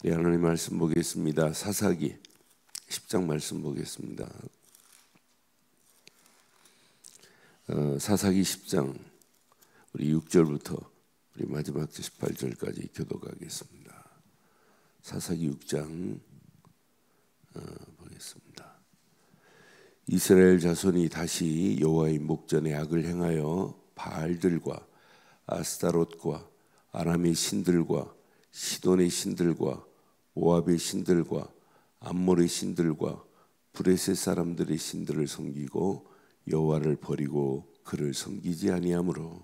네, 하나님 말씀 보겠습니다. 사사기 10장 말씀 보겠습니다. 사사기 10장 우리 6절부터 우리 마지막 18절까지 교독하겠습니다. 사사기 6장 보겠습니다. 이스라엘 자손이 다시 여호와의 목전에 악을 행하여 바알들과 아스타롯과 아람의 신들과 시돈의 신들과 모압의 신들과 암몬의 신들과 브레셋 사람들의 신들을 섬기고 여호와를 버리고 그를 섬기지 아니하므로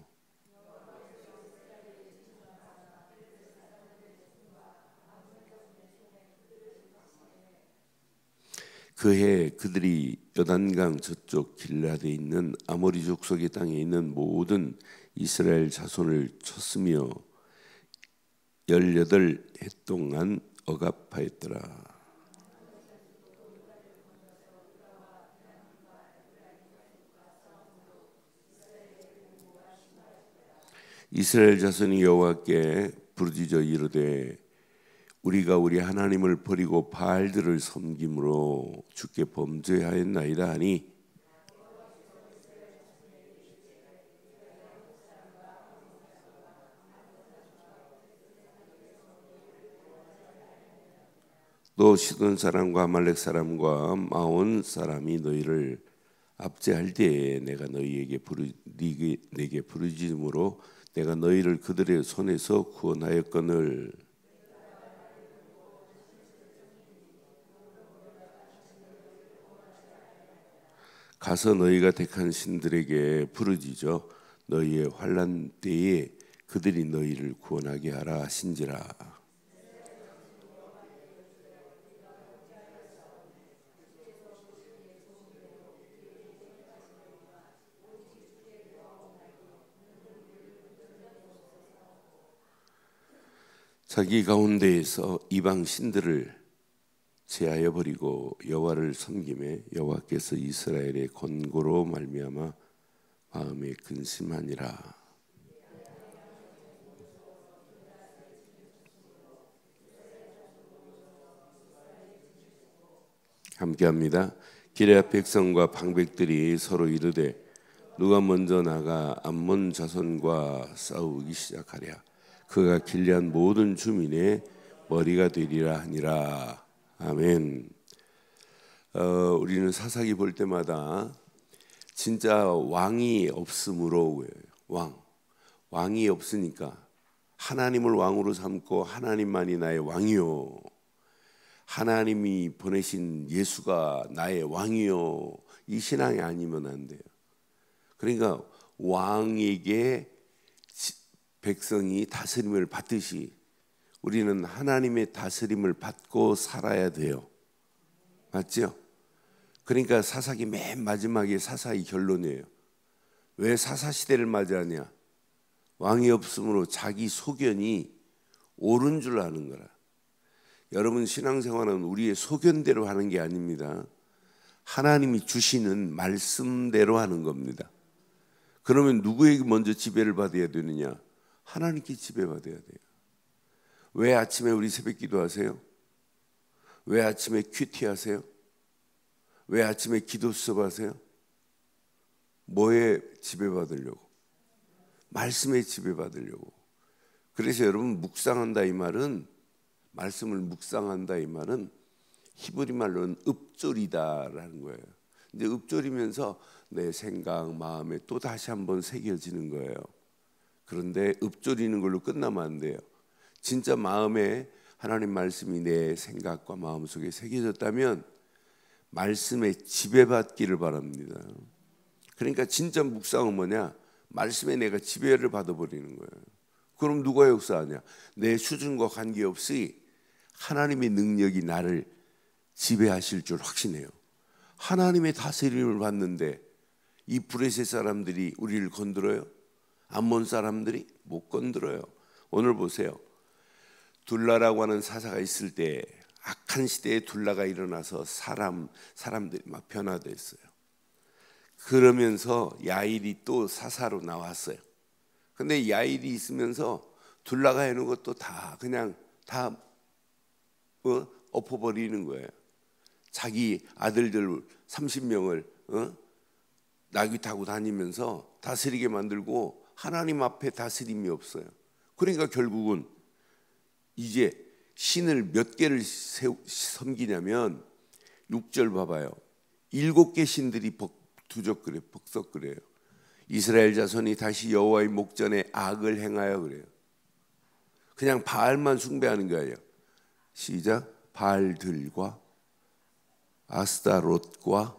그해 그들이 요단강 저쪽 길라드에 있는 아모리 족속의 땅에 있는 모든 이스라엘 자손을 쳤으며 18해 동안 억압하였더라. 이스라엘 자손이 여호와께 부르짖어 이르되 우리가 우리 하나님을 버리고 바알들을 섬김으로 주께 범죄하였나이다 하니 또 시돈 사람과 아말렉 사람과 마온 사람이 너희를 압제할 때에 내가 너희에게 내게 부르짖음으로 내가 너희를 그들의 손에서 구원하였거늘 가서 너희가 택한 신들에게 부르짖어 너희의 환난 때에 그들이 너희를 구원하게 하라 하신지라. 자기 가운데에서 이방 신들을 제하여 버리고 여호와를 섬김에 여호와께서 이스라엘의 권고로 말미암아 마음에 근심하니라. 함께합니다. 기레앗 백성과 방백들이 서로 이르되 누가 먼저 나가 암몬 자손과 싸우기 시작하랴. 그가 길앗 모든 주민의 머리가 되리라 하니라. 아멘. 우리는 사사기 볼 때마다 진짜 왕이 없으므로 왕이 없으니까 하나님을 왕으로 삼고 하나님만이 나의 왕이요 하나님이 보내신 예수가 나의 왕이요 이 신앙이 아니면 안 돼요. 그러니까 왕에게 백성이 다스림을 받듯이 우리는 하나님의 다스림을 받고 살아야 돼요. 맞죠? 그러니까 사사기 맨 마지막에 사사의 결론이에요. 왜 사사시대를 맞이하냐? 왕이 없으므로 자기 소견이 옳은 줄 아는 거라. 여러분 신앙생활은 우리의 소견대로 하는 게 아닙니다. 하나님이 주시는 말씀대로 하는 겁니다. 그러면 누구에게 먼저 지배를 받아야 되느냐? 하나님께 지배받아야 돼요. 왜 아침에 우리 새벽 기도하세요? 왜 아침에 큐티하세요? 왜 아침에 기도 수업하세요? 뭐에 지배받으려고? 말씀에 지배받으려고. 그래서 여러분 묵상한다 이 말은 말씀을 묵상한다 이 말은 히브리 말로는 읍조리다라는 거예요. 이제 읍조리면서 내 생각, 마음에 또 다시 한번 새겨지는 거예요. 그런데 읍조리는 걸로 끝나면 안 돼요. 진짜 마음에 하나님 말씀이 내 생각과 마음 속에 새겨졌다면 말씀에 지배받기를 바랍니다. 그러니까 진짜 묵상은 뭐냐? 말씀에 내가 지배를 받아버리는 거예요. 그럼 누가 역사하냐? 내 수준과 관계없이 하나님의 능력이 나를 지배하실 줄 확신해요. 하나님의 다스림을 받는데 이 브레셋 사람들이 우리를 건드려요? 암몬 사람들이 못 건드려요. 오늘 보세요. 둘라라고 하는 사사가 있을 때 악한 시대에 둘라가 일어나서 사람들이 막 변화됐어요. 그러면서 야일이 또 사사로 나왔어요. 근데 야일이 있으면서 둘라가 해놓은 것도 다 그냥 다 엎어버리는 거예요. 자기 아들들 30명을 나귀 타고 다니면서 다스리게 만들고 하나님 앞에 다스림이 없어요. 그러니까 결국은 이제 신을 몇 개를 섬기냐면 6절 봐봐요. 7개 신들이 벅석그래요. 이스라엘 자손이 다시 여호와의 목전에 악을 행하여 그래요. 그냥 바알만 숭배하는 거예요. 시작. 바알들과 아스타롯과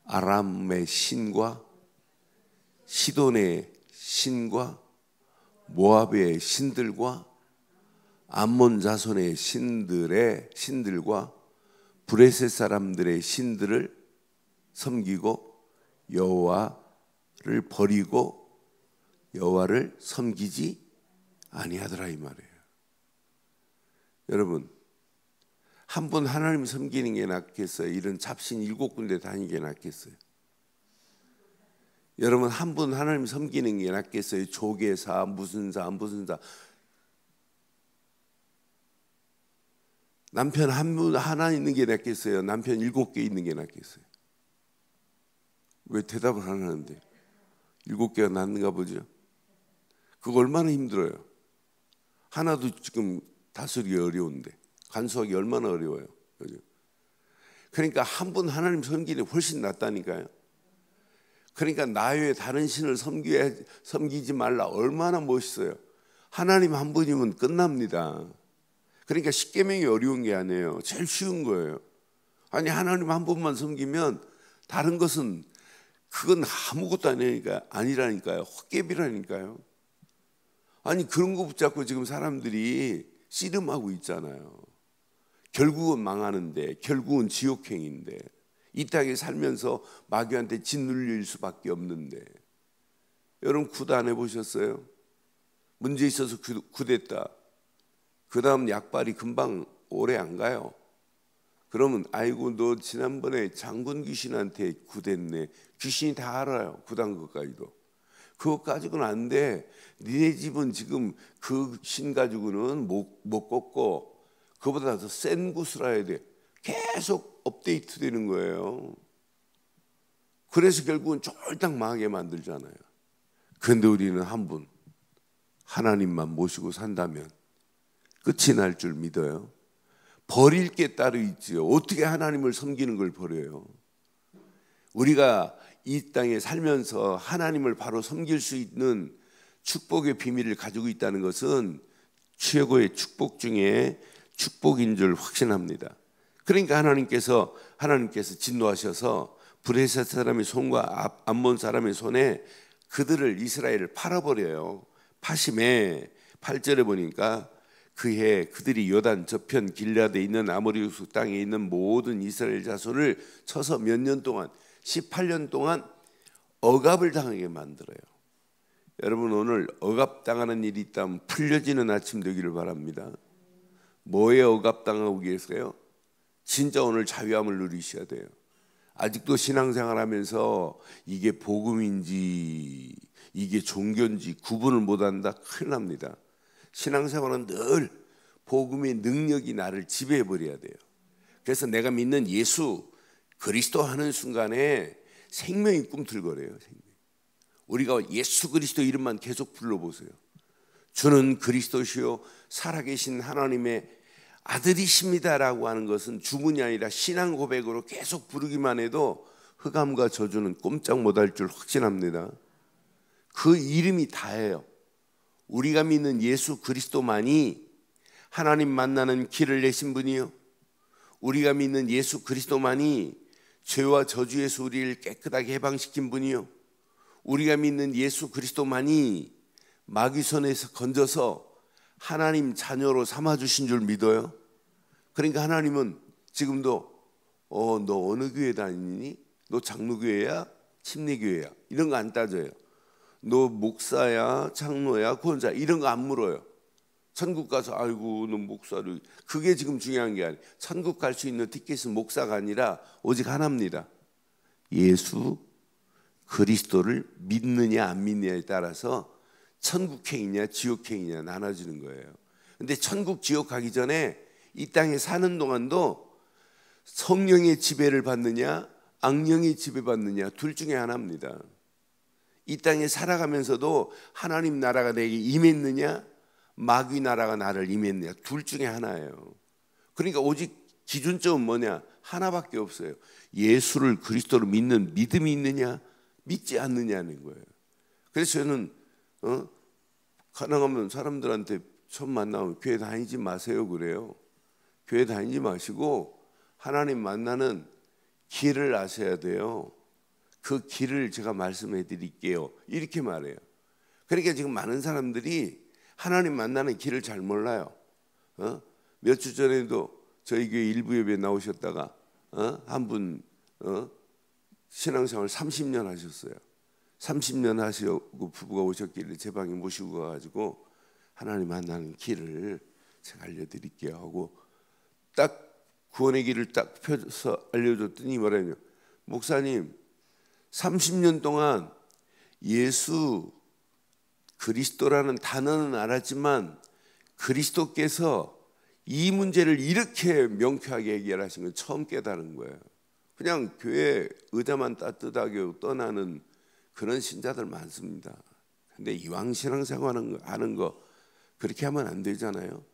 아람의 신과 시돈의 신과 모압의 신들과 암몬 자손의 신들과 브레셋 사람들의 신들을 섬기고 여호와를 버리고 여호와를 섬기지 아니하더라 이 말이에요. 여러분, 한 분 하나님 섬기는 게 낫겠어요? 이런 잡신 7군데 다니는 게 낫겠어요? 여러분, 한 분 하나님 섬기는 게 낫겠어요? 조계사 무슨 사 남편 한 분 하나 있는 게 낫겠어요? 남편 7개 있는 게 낫겠어요? 왜 대답을 안 하는데? 7개가 낫는가 보죠. 그거 얼마나 힘들어요. 하나도 지금 다스리기 어려운데, 간수하기 얼마나 어려워요. 그죠? 그러니까 한 분 하나님 섬기는 게 훨씬 낫다니까요. 그러니까 나 외에 다른 신을 섬기지 말라, 얼마나 멋있어요. 하나님 한 분이면 끝납니다. 그러니까 십계명이 어려운 게 아니에요. 제일 쉬운 거예요. 아니, 하나님 한 분만 섬기면 다른 것은 그건 아무것도 아니라니까요. 헛개비라니까요. 아니, 그런 거 붙잡고 지금 사람들이 씨름하고 있잖아요. 결국은 망하는데, 결국은 지옥행인데, 이 땅에 살면서 마귀한테 짓눌릴 수밖에 없는데. 여러분, 굿 안 해보셨어요? 문제 있어서 굿했다. 그 다음 약발이 금방 오래 안 가요. 그러면 아이고, 너 지난번에 장군 귀신한테 굿했네. 귀신이 다 알아요. 굿한 것까지도. 그거 가지고는 안 돼. 니네 집은 지금 그 신 가지고는 못 꺾고 그보다 더 센 굿을 해야 돼. 계속 업데이트 되는 거예요. 그래서 결국은 쫄딱 망하게 만들잖아요. 그런데 우리는 한 분 하나님만 모시고 산다면 끝이 날 줄 믿어요. 버릴 게 따로 있지요. 어떻게 하나님을 섬기는 걸 버려요? 우리가 이 땅에 살면서 하나님을 바로 섬길 수 있는 축복의 비밀을 가지고 있다는 것은 최고의 축복 중에 축복인 줄 확신합니다. 그러니까 하나님께서 진노하셔서 브레셋 사람의 손과 암몬 사람의 손에 그들을 이스라엘을 팔아버려요. 파심에 8절에 보니까 그해 그들이 요단 저편 길라드에 있는 아모리 属 땅에 있는 모든 이스라엘 자손을 쳐서 몇 년 동안 18년 동안 억압을 당하게 만들어요. 여러분, 오늘 억압당하는 일이 있다면 풀려지는 아침 되기를 바랍니다. 뭐에 억압당하고 계세요? 진짜 오늘 자유함을 누리셔야 돼요. 아직도 신앙생활하면서 이게 복음인지 이게 종교인지 구분을 못한다, 큰일 납니다. 신앙생활은 늘 복음의 능력이 나를 지배해버려야 돼요. 그래서 내가 믿는 예수 그리스도 하는 순간에 생명이 꿈틀거려요. 우리가 예수 그리스도 이름만 계속 불러보세요. 주는 그리스도시요 살아계신 하나님의 아들이십니다라고 하는 것은 주문이 아니라 신앙 고백으로 계속 부르기만 해도 흑암과 저주는 꼼짝 못할 줄 확신합니다. 그 이름이 다예요. 우리가 믿는 예수 그리스도만이 하나님 만나는 길을 내신 분이요, 우리가 믿는 예수 그리스도만이 죄와 저주에서 우리를 깨끗하게 해방시킨 분이요, 우리가 믿는 예수 그리스도만이 마귀 손에서 건져서 하나님 자녀로 삼아주신 줄 믿어요. 그러니까 하나님은 지금도 너 어느 교회 다니니? 너 장로교회야? 침례교회야? 이런 거 안 따져요. 너 목사야? 장로야? 권사? 이런 거 안 물어요. 천국 가서 아이고 너 목사를, 그게 지금 중요한 게 아니에요. 천국 갈 수 있는 티켓은 목사가 아니라 오직 하나입니다. 예수 그리스도를 믿느냐 안 믿느냐에 따라서 천국행이냐 지옥행이냐 나눠지는 거예요. 근데 천국 지옥 가기 전에 이 땅에 사는 동안도 성령의 지배를 받느냐 악령의 지배받느냐 둘 중에 하나입니다. 이 땅에 살아가면서도 하나님 나라가 내게 임했느냐 마귀 나라가 나를 임했느냐 둘 중에 하나예요. 그러니까 오직 기준점은 뭐냐? 하나밖에 없어요. 예수를 그리스도로 믿는 믿음이 있느냐 믿지 않느냐는 거예요. 그래서 저는 가능하면 사람들한테 처음 만나면 교회 다니지 마세요 그래요. 교회 다니지 마시고 하나님 만나는 길을 아셔야 돼요. 그 길을 제가 말씀해 드릴게요. 이렇게 말해요. 그러니까 지금 많은 사람들이 하나님 만나는 길을 잘 몰라요. 몇 주 전에도 저희 교회 일부 예배에 나오셨다가 한 분 신앙생활 30년 하셨어요. 30년 하시고 부부가 오셨길래 제 방에 모시고 가가지고 하나님 만나는 길을 제가 알려드릴게요 하고 딱 구원의 길을 딱 펴서 알려줬더니 뭐라냐, 목사님 30년 동안 예수 그리스도라는 단어는 알았지만 그리스도께서 이 문제를 이렇게 명쾌하게 해결하신 건 처음 깨달은 거예요. 그냥 교회 의자만 따뜻하게 떠나는 그런 신자들 많습니다. 근데 이왕 신앙생활 하는 거 그렇게 하면 안 되잖아요.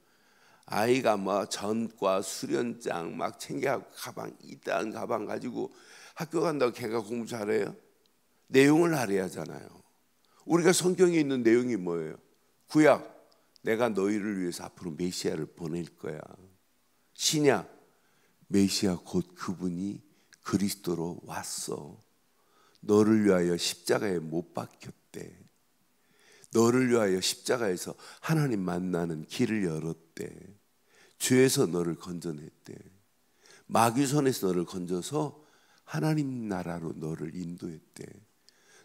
아이가 뭐 전과 수련장 막 챙겨가고 가방 이딴 가방 가지고 학교 간다고 걔가 공부 잘해요? 내용을 알아야 하잖아요. 우리가 성경에 있는 내용이 뭐예요? 구약, 내가 너희를 위해서 앞으로 메시아를 보낼 거야. 신약, 메시아 곧 그분이 그리스도로 왔어. 너를 위하여 십자가에 못 박혔대. 너를 위하여 십자가에서 하나님 만나는 길을 열었대. 죄에서 너를 건져냈대. 마귀 손에서 너를 건져서 하나님 나라로 너를 인도했대.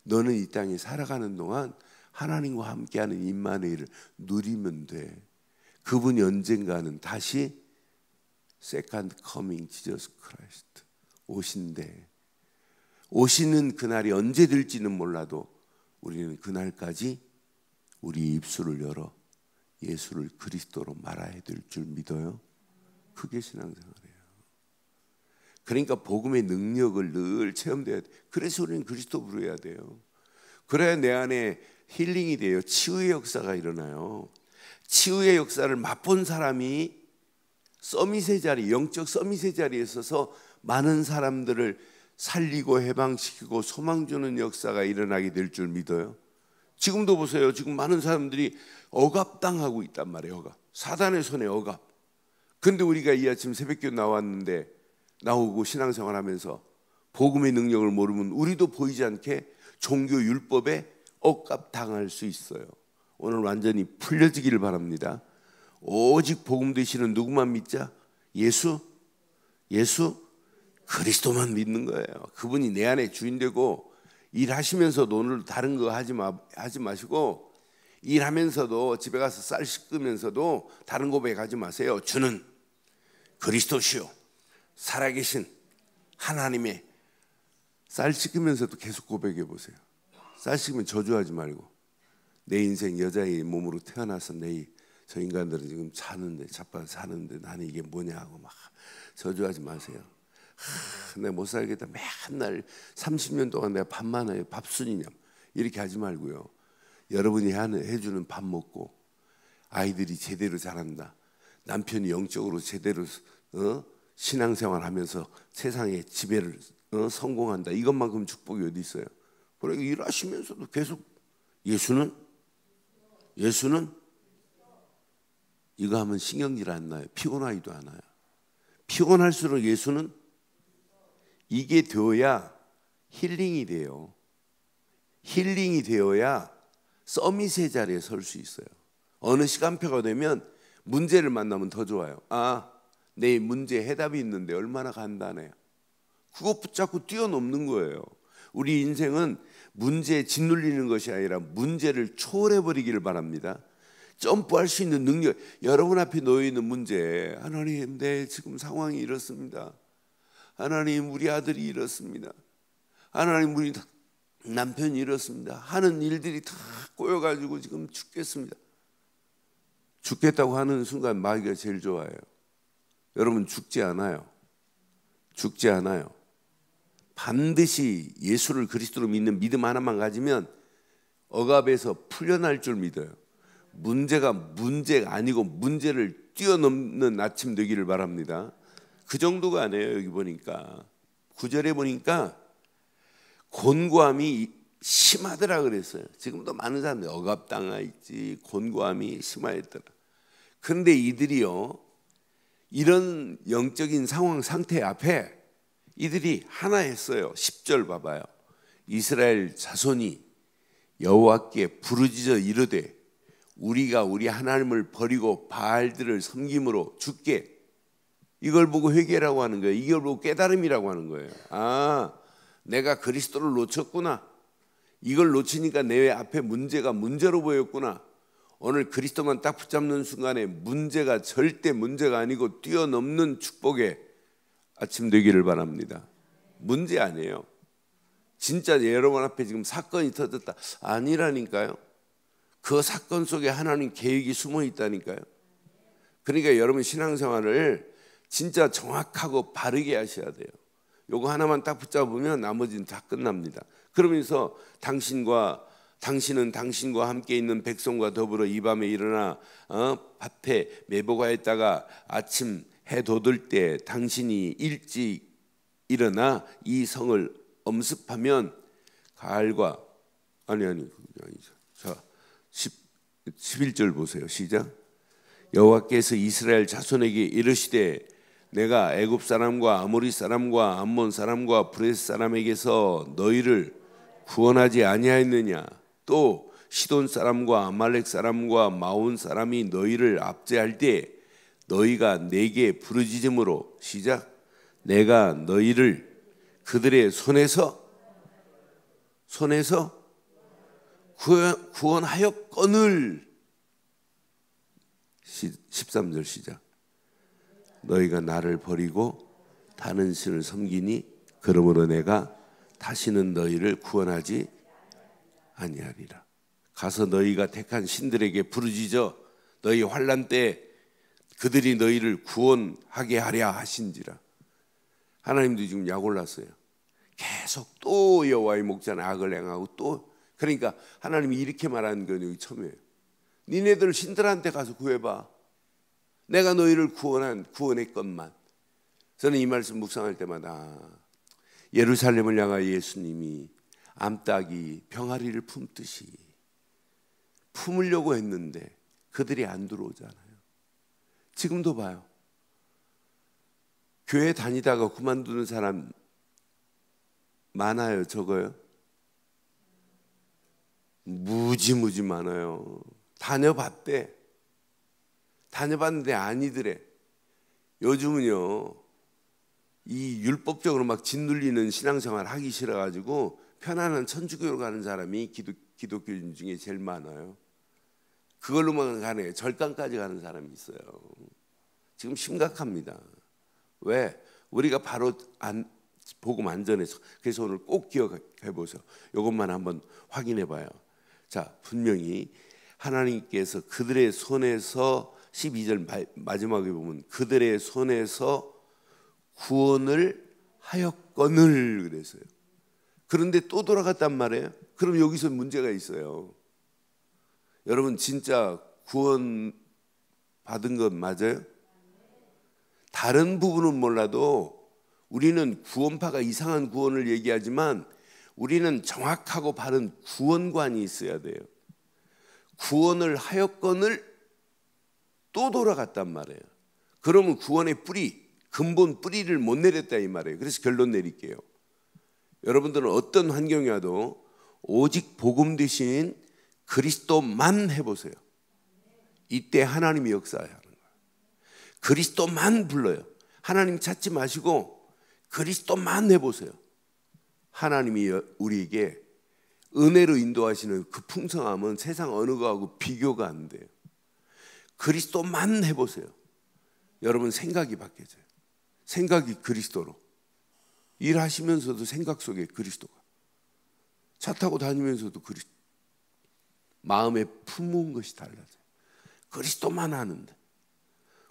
너는 이 땅에 살아가는 동안 하나님과 함께하는 임마누엘을 누리면 돼. 그분이 언젠가는 다시 Second Coming Jesus Christ 오신대. 오시는 그날이 언제 될지는 몰라도 우리는 그날까지 우리 입술을 열어 예수를 그리스도로 말아야 될 줄 믿어요. 그게 신앙생활이에요. 그러니까 복음의 능력을 늘 체험돼야 돼. 그래서 우리는 그리스도 부르어야 돼요. 그래야 내 안에 힐링이 돼요. 치유의 역사가 일어나요. 치유의 역사를 맛본 사람이 서밋의 자리, 영적 서밋의 자리에 있어서 많은 사람들을 살리고 해방시키고 소망 주는 역사가 일어나게 될 줄 믿어요. 지금도 보세요. 지금 많은 사람들이 억압당하고 있단 말이에요. 억압. 사단의 손에 억압. 그런데 우리가 이 아침 새벽기도 나오고 신앙생활 하면서 복음의 능력을 모르면 우리도 보이지 않게 종교 율법에 억압당할 수 있어요. 오늘 완전히 풀려지기를 바랍니다. 오직 복음 되시는 누구만 믿자? 예수 그리스도만 믿는 거예요. 그분이 내 안에 주인 되고 일하시면서도 오늘 다른 거 하지 마시고 일하면서도 집에 가서 쌀 씻으면서도 다른 고백하지 마세요. 주는 그리스도시요 살아계신 하나님의 쌀 씻으면서도 계속 고백해 보세요. 쌀 씻으면 저주하지 말고 내 인생 여자의 몸으로 태어나서 저 인간들은 지금 자빠져 사는데 나는 이게 뭐냐 하고 막 저주하지 마세요. 내가 못 살겠다. 맨날 30년 동안 내가 밥만 해요. 밥순이냐 이렇게 하지 말고요. 여러분이 해주는 밥 먹고 아이들이 제대로 자란다. 남편이 영적으로 제대로 신앙생활 하면서 세상의 지배를 성공한다. 이것만큼 축복이 어디 있어요? 그러니까 일하시면서도 계속 예수는 이거 하면 신경질 안 나요. 피곤하지도 않아요. 피곤할수록 예수는 이게 되어야 힐링이 돼요. 힐링이 되어야 서밋의 자리에 설 수 있어요. 어느 시간표가 되면 문제를 만나면 더 좋아요. 내 문제에 해답이 있는데 얼마나 간단해요. 그거 붙잡고 뛰어넘는 거예요. 우리 인생은 문제에 짓눌리는 것이 아니라 문제를 초월해버리기를 바랍니다. 점프할 수 있는 능력, 여러분 앞에 놓여있는 문제, 하나님 내 지금 상황이 이렇습니다. 하나님 우리 아들이 이렇습니다. 하나님 우리 남편이 이렇습니다. 하는 일들이 다 꼬여가지고 지금 죽겠습니다. 죽겠다고 하는 순간 마귀가 제일 좋아해요. 여러분 죽지 않아요. 죽지 않아요. 반드시 예수를 그리스도로 믿는 믿음 하나만 가지면 억압에서 풀려날 줄 믿어요. 문제가 아니고 문제를 뛰어넘는 아침 되기를 바랍니다. 그 정도가 아니에요. 여기 보니까 9절에 보니까 곤고함이 심하더라 그랬어요. 지금도 많은 사람들이 억압당하 있지, 곤고함이 심하였더라. 그런데 이들이요, 이런 영적인 상황 상태 앞에 이들이 하나 했어요. 10절 봐봐요. 이스라엘 자손이 여호와께 부르짖어 이르되 우리가 우리 하나님을 버리고 바알들을 섬김으로 죽게. 이걸 보고 회개라고 하는 거예요. 이걸 보고 깨달음이라고 하는 거예요. 아, 내가 그리스도를 놓쳤구나. 이걸 놓치니까 내 앞에 문제가 문제로 보였구나. 오늘 그리스도만 딱 붙잡는 순간에 문제가 절대 문제가 아니고 뛰어넘는 축복의 아침 되기를 바랍니다. 문제 아니에요. 진짜 여러분 앞에 지금 사건이 터졌다. 아니라니까요. 그 사건 속에 하나님 계획이 숨어 있다니까요. 그러니까 여러분 신앙생활을 진짜 정확하고 바르게 하셔야 돼요. 요거 하나만 딱 붙잡으면 나머지는 다 끝납니다. 그러면서 당신은 당신과 함께 있는 백성과 더불어 이 밤에 일어나 밭에 매복하였다가 아침 해 돋을 때 당신이 일찍 일어나 이 성을 엄습하면 가을과 아니죠. 자, 11절 보세요. 시작. 여호와께서 이스라엘 자손에게 이르시되 내가 애굽 사람과 아모리 사람과 암몬 사람과 브레스 사람에게서 너희를 구원하지 아니하였느냐. 또 시돈 사람과 아말렉 사람과 마온 사람이 너희를 압제할 때 너희가 내게 부르짖음으로 시작. 내가 너희를 그들의 손에서 구원하였거늘. 13절 시작. 너희가 나를 버리고 다른 신을 섬기니 그러므로 내가 다시는 너희를 구원하지 아니하리라. 가서 너희가 택한 신들에게 부르짖어 너희 환난 때 그들이 너희를 구원하게 하랴 하신지라. 하나님도 지금 약 올랐어요. 계속 또 여호와의 목자는 악을 행하고 또, 그러니까 하나님이 이렇게 말하는 건 여기 처음이에요. 니네들 신들한테 가서 구해봐. 내가 너희를 구원했건만. 저는 이 말씀 묵상할 때마다 예루살렘을 향하여 예수님이 암탉이 병아리를 품듯이 품으려고 했는데 그들이 안 들어오잖아요. 지금도 봐요. 교회 다니다가 그만두는 사람 많아요, 적어요? 무지 많아요. 다녀봤는데 아니더래. 요즘은요, 이 율법적으로 막 짓눌리는 신앙생활 하기 싫어가지고 편안한 천주교로 가는 사람이 기독교인 중에 제일 많아요. 그걸로만 가네. 절간까지 가는 사람이 있어요. 지금 심각합니다. 왜? 우리가 바로 복음 안 전해서. 그래서 오늘 꼭 기억해 보세요. 이것만 한번 확인해 봐요. 자, 분명히 하나님께서 그들의 손에서 12절 마지막에 보면 그들의 손에서 구원을 하였거늘 그랬어요. 그런데 또 돌아갔단 말이에요. 그럼 여기서 문제가 있어요. 여러분 진짜 구원 받은 건 맞아요? 다른 부분은 몰라도 우리는 구원파가 이상한 구원을 얘기하지만 우리는 정확하고 바른 구원관이 있어야 돼요. 구원을 하였거늘 또 돌아갔단 말이에요. 그러면 구원의 뿌리, 근본 뿌리를 못 내렸다 이 말이에요. 그래서 결론 내릴게요. 여러분들은 어떤 환경이 와도 오직 복음 대신 그리스도만 해보세요. 이때 하나님이 역사하는 거예요. 그리스도만 불러요. 하나님 찾지 마시고 그리스도만 해보세요. 하나님이 우리에게 은혜로 인도하시는 그 풍성함은 세상 어느 거하고 비교가 안 돼요. 그리스도만 해보세요. 여러분 생각이 바뀌어져요. 생각이 그리스도로. 일하시면서도 생각 속에 그리스도가. 차 타고 다니면서도 그리스도. 마음에 품은 것이 달라져요. 그리스도만 하는데.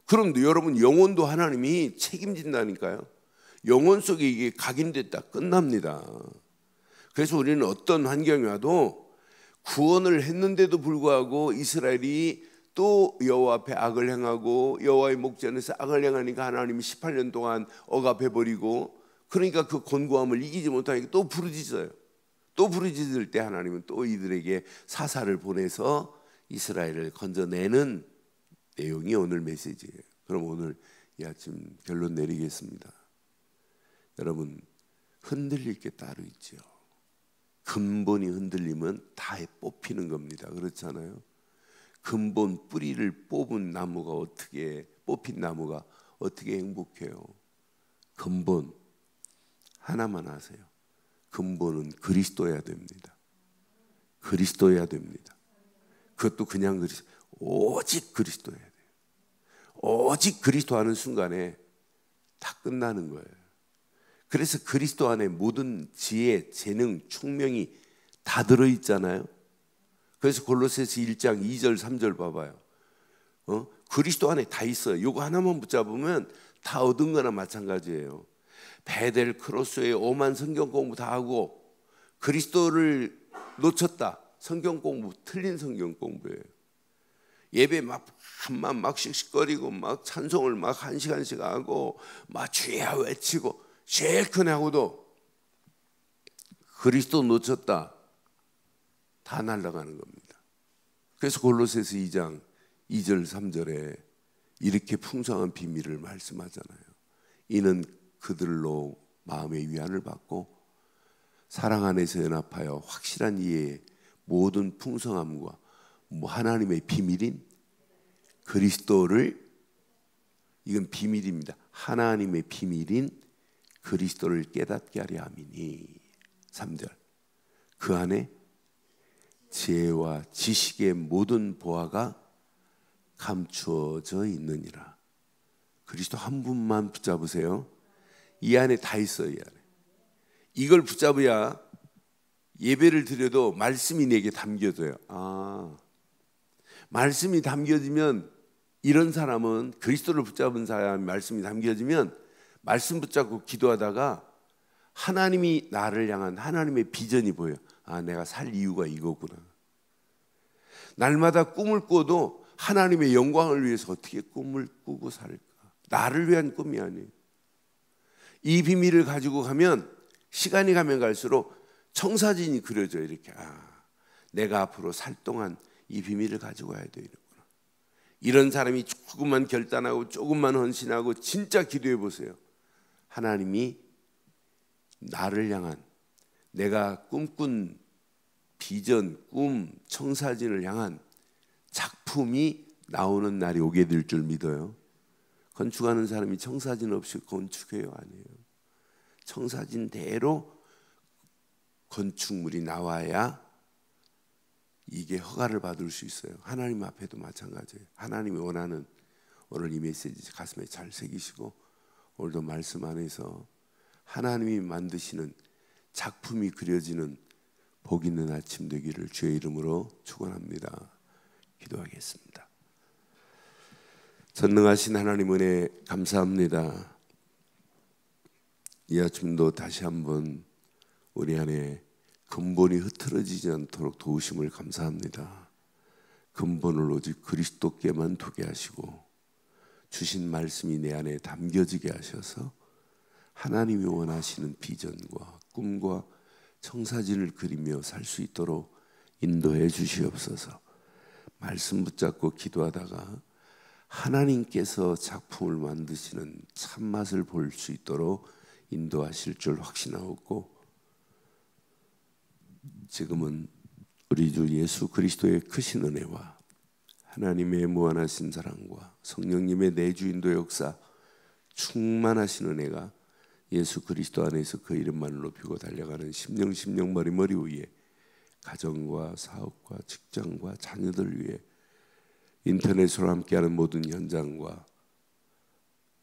그런데 여러분, 영혼도 하나님이 책임진다니까요. 영혼 속에 이게 각인됐다 끝납니다. 그래서 우리는 어떤 환경이 와도 구원을 했는데도 불구하고 이스라엘이 또 여호와 앞에 악을 행하고 여호와의 목전에서 악을 행하니까 하나님이 18년 동안 억압해버리고, 그러니까 그 곤고함을 이기지 못하니까 또 부르짖어요. 또 부르짖을 때 하나님은 또 이들에게 사사를 보내서 이스라엘을 건져내는 내용이 오늘 메시지예요. 그럼 오늘 이 아침 결론 내리겠습니다. 여러분, 흔들릴 게 따로 있죠. 근본이 흔들리면 다 뽑히는 겁니다. 그렇잖아요. 근본 뿌리를 뽑은 나무가 뽑힌 나무가 어떻게 행복해요? 근본 하나만 아세요. 근본은 그리스도여야 됩니다. 그리스도여야 됩니다. 그것도 그냥 오직 그리스도여야 돼요. 오직 그리스도 하는 순간에 다 끝나는 거예요. 그래서 그리스도 안에 모든 지혜, 재능, 총명이 다 들어있잖아요. 그래서 골로새서 1장 2절 3절 봐봐요. 그리스도 안에 다 있어요. 이거 하나만 붙잡으면 다 얻은 거나 마찬가지예요. 베델 크로스의 오만 성경 공부 다 하고 그리스도를 놓쳤다. 성경 공부 틀린 성경 공부예요. 예배 막 씩씩거리고 막 찬송을 막 1시간씩 하고 막 주야 외치고 실컷 하고도 그리스도 놓쳤다. 다 날아가는 겁니다. 그래서 골로새서 2장 2절 3절에 이렇게 풍성한 비밀을 말씀하잖아요. 이는 그들로 마음의 위안을 받고 사랑 안에서 연합하여 확실한 이해의 모든 풍성함과 하나님의 비밀인 그리스도를, 이건 비밀입니다. 하나님의 비밀인 그리스도를 깨닫게 하려 함이니. 3절 그 안에 지혜와 지식의 모든 보화가 감추어져 있느니라. 그리스도 한 분만 붙잡으세요. 이 안에 다 있어요. 이 안에. 이걸 붙잡아야 예배를 드려도 말씀이 내게 담겨져요. 말씀이 담겨지면, 이런 사람은, 그리스도를 붙잡은 사람이 말씀이 담겨지면 말씀 붙잡고 기도하다가 하나님이 나를 향한 하나님의 비전이 보여요. 내가 살 이유가 이거구나. 날마다 꿈을 꿔도 하나님의 영광을 위해서 어떻게 꿈을 꾸고 살까? 나를 위한 꿈이 아니에요. 이 비밀을 가지고 가면 시간이 가면 갈수록 청사진이 그려져요. 이렇게 내가 앞으로 살 동안 이 비밀을 가지고 가야 되겠구나. 이런 사람이 조금만 결단하고 조금만 헌신하고 진짜 기도해 보세요. 하나님이 나를 향한, 내가 꿈꾼 비전, 꿈, 청사진을 향한 작품이 나오는 날이 오게 될 줄 믿어요. 건축하는 사람이 청사진 없이 건축해요? 아니에요. 청사진대로 건축물이 나와야 이게 허가를 받을 수 있어요. 하나님 앞에도 마찬가지예요. 하나님이 원하는, 오늘 이 메시지 가슴에 잘 새기시고 오늘도 말씀 안에서 하나님이 만드시는 작품이 그려지는 복 있는 아침 되기를 주의 이름으로 축원합니다. 기도하겠습니다. 전능하신 하나님 은혜 감사합니다. 이 아침도 다시 한번 우리 안에 근본이 흐트러지지 않도록 도우심을 감사합니다. 근본을 오직 그리스도께만 두게 하시고 주신 말씀이 내 안에 담겨지게 하셔서 하나님이 원하시는 비전과 꿈과 청사진을 그리며 살 수 있도록 인도해 주시옵소서. 말씀 붙잡고 기도하다가 하나님께서 작품을 만드시는 참맛을 볼 수 있도록 인도하실 줄 확신하옵고, 지금은 우리 주 예수 그리스도의 크신 은혜와 하나님의 무한하신 사랑과 성령님의 내주인도 역사, 충만하신 은혜가 예수 그리스도 안에서 그 이름만을 높이고 달려가는 심령 머리 위에, 가정과 사업과 직장과 자녀들 위해, 인터넷으로 함께하는 모든 현장과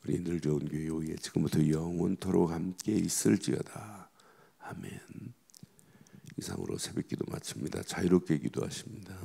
우리 늘 좋은 교회 위에 지금부터 영원토록 함께 있을지어다. 아멘. 이상으로 새벽기도 마칩니다. 자유롭게 기도하십니다.